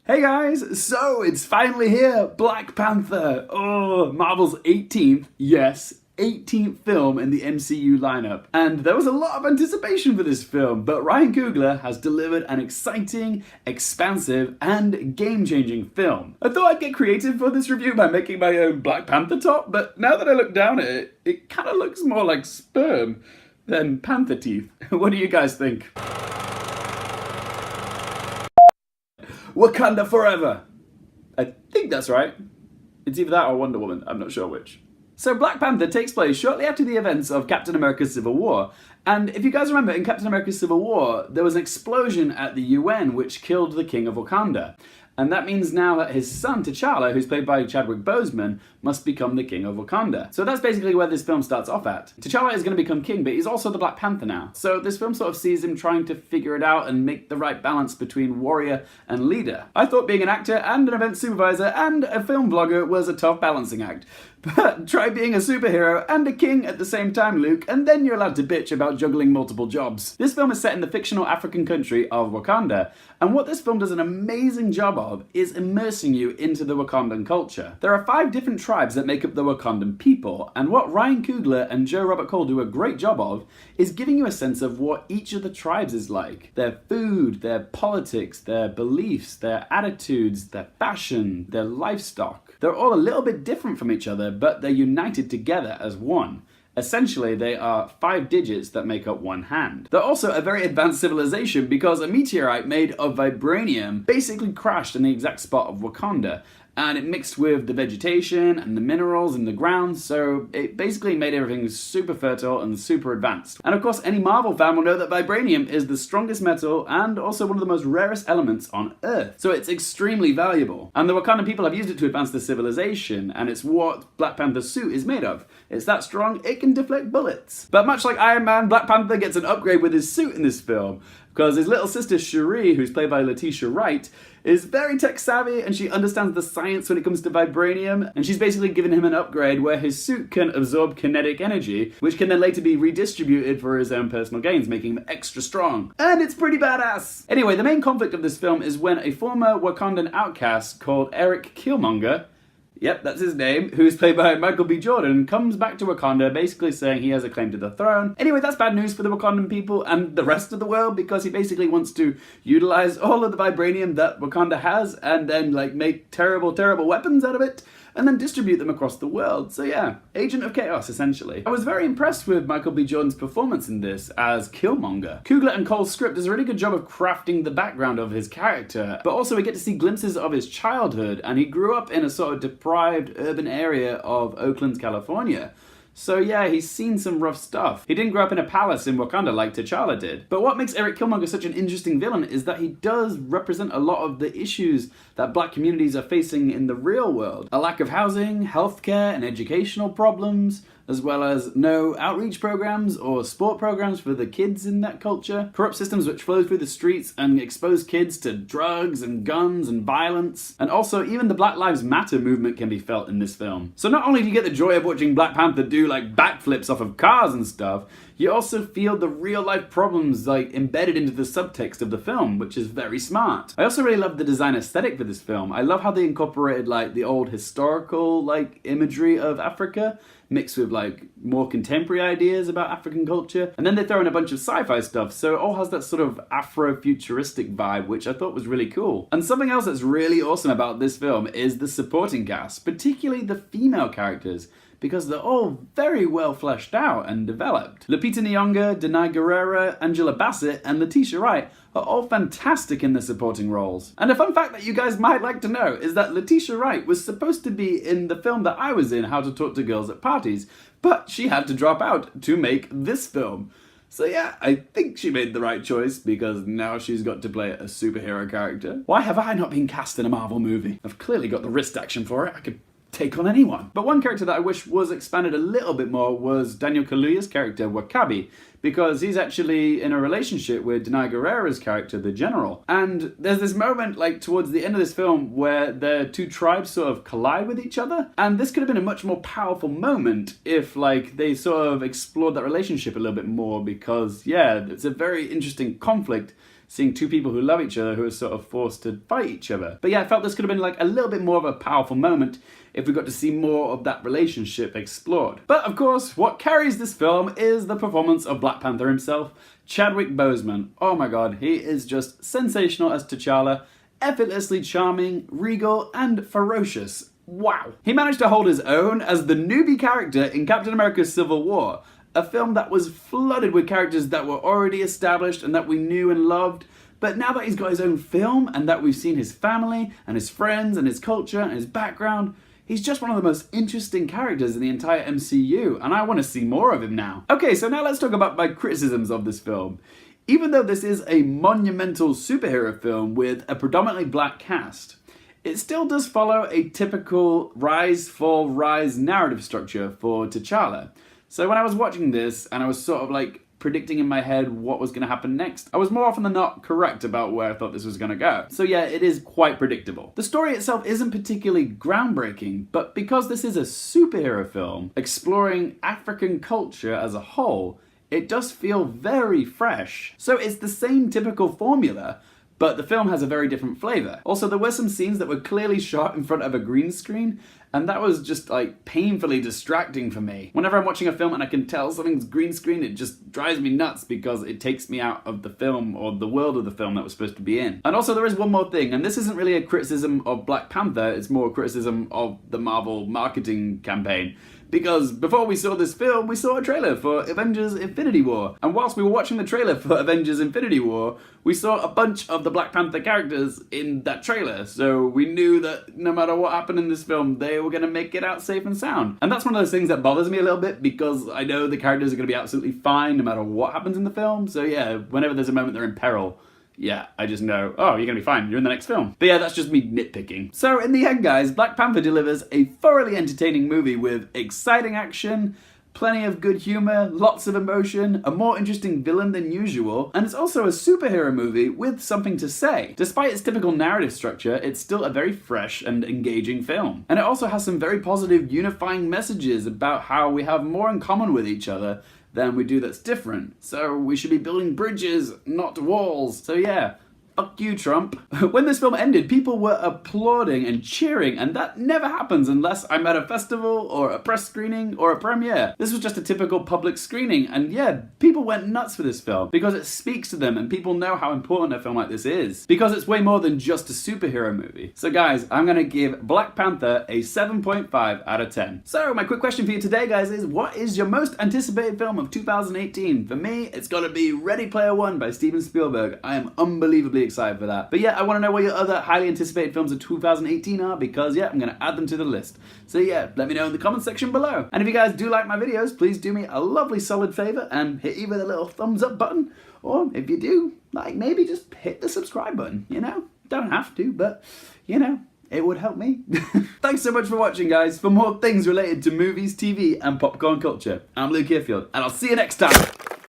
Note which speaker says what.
Speaker 1: Hey guys, so it's finally here, Black Panther. Oh, Marvel's 18th, yes, 18th film in the MCU lineup. And there was a lot of anticipation for this film, but Ryan Coogler has delivered an exciting, expansive, and game-changing film. I thought I'd get creative for this review by making my own Black Panther top, but now that I look down at it, it kind of looks more like sperm than panther teeth. What do you guys think? Wakanda forever! I think that's right. It's either that or Wonder Woman, I'm not sure which. So Black Panther takes place shortly after the events of Captain America's Civil War. And if you guys remember, in Captain America's Civil War, there was an explosion at the UN which killed the King of Wakanda. And that means now that his son, T'Challa, who's played by Chadwick Boseman, must become the King of Wakanda. So that's basically where this film starts off at. T'Challa is going to become king, but he's also the Black Panther now. So this film sort of sees him trying to figure it out and make the right balance between warrior and leader. I thought being an actor and an event supervisor and a film vlogger was a tough balancing act. But try being a superhero and a king at the same time, Luke, and then you're allowed to bitch about juggling multiple jobs. This film is set in the fictional African country of Wakanda, and what this film does an amazing job of is immersing you into the Wakandan culture. There are 5 different tribes that make up the Wakandan people, and what Ryan Coogler and Joe Robert Cole do a great job of is giving you a sense of what each of the tribes is like. Their food, their politics, their beliefs, their attitudes, their fashion, their livestock. They're all a little bit different from each other, but they're united together as one. Essentially, they are 5 digits that make up one hand. They're also a very advanced civilization because a meteorite made of vibranium basically crashed in the exact spot of Wakanda. And it mixed with the vegetation and the minerals in the ground, so it basically made everything super fertile and super advanced. And of course, any Marvel fan will know that vibranium is the strongest metal and also one of the most rarest elements on Earth. So it's extremely valuable. And the Wakandan people have used it to advance their civilization, and it's what Black Panther's suit is made of. It's that strong, it can deflect bullets. But much like Iron Man, Black Panther gets an upgrade with his suit in this film, because his little sister Shuri, who's played by Letitia Wright, is very tech savvy and she understands the science when it comes to vibranium, and she's basically given him an upgrade where his suit can absorb kinetic energy, which can then later be redistributed for his own personal gains, making him extra strong. And it's pretty badass! Anyway, the main conflict of this film is when a former Wakandan outcast called Erik Killmonger, yep, that's his name, who's played by Michael B. Jordan, comes back to Wakanda basically saying he has a claim to the throne. Anyway, that's bad news for the Wakandan people and the rest of the world because he basically wants to utilize all of the vibranium that Wakanda has and then make terrible, terrible weapons out of it and then distribute them across the world. So yeah, agent of chaos, essentially. I was very impressed with Michael B. Jordan's performance in this as Killmonger. Coogler and Cole's script does a really good job of crafting the background of his character, but also we get to see glimpses of his childhood, and he grew up in a sort of deprived urban area of Oakland, California. So yeah, he's seen some rough stuff. He didn't grow up in a palace in Wakanda like T'Challa did. But what makes Erik Killmonger such an interesting villain is that he does represent a lot of the issues that black communities are facing in the real world. A lack of housing, healthcare, and educational problems, as well as no outreach programs or sport programs for the kids in that culture. Corrupt systems which flow through the streets and expose kids to drugs and guns and violence. And also, even the Black Lives Matter movement can be felt in this film. So not only do you get the joy of watching Black Panther do backflips off of cars and stuff, you also feel the real life problems embedded into the subtext of the film, which is very smart. I also really love the design aesthetic for this film. I love how they incorporated the old historical imagery of Africa mixed with more contemporary ideas about African culture, and then they throw in a bunch of sci-fi stuff, so it all has that sort of Afro-futuristic vibe, which I thought was really cool. And something else that's really awesome about this film is the supporting cast, particularly the female characters, because they're all very well fleshed out and developed. Lupita N'yongo, Danai Gurira, Angela Basset, and Letitia Wright are all fantastic in their supporting roles. And a fun fact that you guys might like to know is that Letitia Wright was supposed to be in the film that I was in, How to Talk to Girls at Parties, but she had to drop out to make this film. So yeah, I think she made the right choice because now she's got to play a superhero character. Why have I not been cast in a Marvel movie? I've clearly got the wrist action for it. I could take on anyone. But one character that I wish was expanded a little bit more was Daniel Kaluuya's character, Wakabi, because he's actually in a relationship with Danai Gurira's character, the General. And there's this moment, towards the end of this film, where the 2 tribes sort of collide with each other, and this could have been a much more powerful moment if, they sort of explored that relationship a little bit more, because, yeah, it's a very interesting conflict seeing two people who love each other who are sort of forced to fight each other. But yeah, I felt this could have been like a little bit more of a powerful moment if we got to see more of that relationship explored. But of course, what carries this film is the performance of Black Panther himself, Chadwick Boseman. Oh my god, he is just sensational as T'Challa, effortlessly charming, regal, and ferocious. Wow. He managed to hold his own as the newbie character in Captain America Civil War, a film that was flooded with characters that were already established and that we knew and loved. But now that he's got his own film and that we've seen his family and his friends and his culture and his background, he's just one of the most interesting characters in the entire MCU, and I want to see more of him now. Okay, so now let's talk about my criticisms of this film. Even though this is a monumental superhero film with a predominantly black cast, it still does follow a typical rise, fall, rise narrative structure for T'Challa. So when I was watching this and I was sort of like predicting in my head what was going to happen next, I was more often than not correct about where I thought this was going to go. So yeah, it is quite predictable. The story itself isn't particularly groundbreaking, but because this is a superhero film exploring African culture as a whole, it does feel very fresh. So it's the same typical formula, but the film has a very different flavour. Also, there were some scenes that were clearly shot in front of a green screen, and that was just like painfully distracting for me. Whenever I'm watching a film and I can tell something's green screen, it just drives me nuts because it takes me out of the film or the world of the film that we're supposed to be in. And also there is one more thing, and this isn't really a criticism of Black Panther, it's more a criticism of the Marvel marketing campaign. Because before we saw this film, we saw a trailer for Avengers Infinity War. And whilst we were watching the trailer for Avengers Infinity War, we saw a bunch of the Black Panther characters in that trailer. So we knew that no matter what happened in this film, they were going to make it out safe and sound. And that's one of those things that bothers me a little bit because I know the characters are going to be absolutely fine no matter what happens in the film. So yeah, whenever there's a moment they're in peril, yeah, I just know, oh, you're gonna be fine, you're in the next film. But yeah, that's just me nitpicking. So in the end, guys, Black Panther delivers a thoroughly entertaining movie with exciting action, plenty of good humor, lots of emotion, a more interesting villain than usual, and it's also a superhero movie with something to say. Despite its typical narrative structure, it's still a very fresh and engaging film. And it also has some very positive unifying messages about how we have more in common with each other than we do that's different. So we should be building bridges, not walls. So yeah, fuck you, Trump. When this film ended, people were applauding and cheering, and that never happens unless I'm at a festival or a press screening or a premiere. This was just a typical public screening, and yeah, people went nuts for this film because it speaks to them and people know how important a film like this is. Because it's way more than just a superhero movie. So guys, I'm gonna give Black Panther a 7.5 out of 10. So my quick question for you today, guys, is what is your most anticipated film of 2018? For me, it's gotta be Ready Player One by Steven Spielberg. I am unbelievably excited for that. But yeah, I want to know what your other highly anticipated films of 2018 are because yeah, I'm going to add them to the list. So yeah, let me know in the comment section below. And if you guys do like my videos, please do me a lovely solid favor and hit either the little thumbs up button, or if you do, like maybe just hit the subscribe button, you know? Don't have to, but you know, it would help me. Thanks so much for watching, guys. For more things related to movies, TV, and popcorn culture, I'm Luke Hearfield, and I'll see you next time.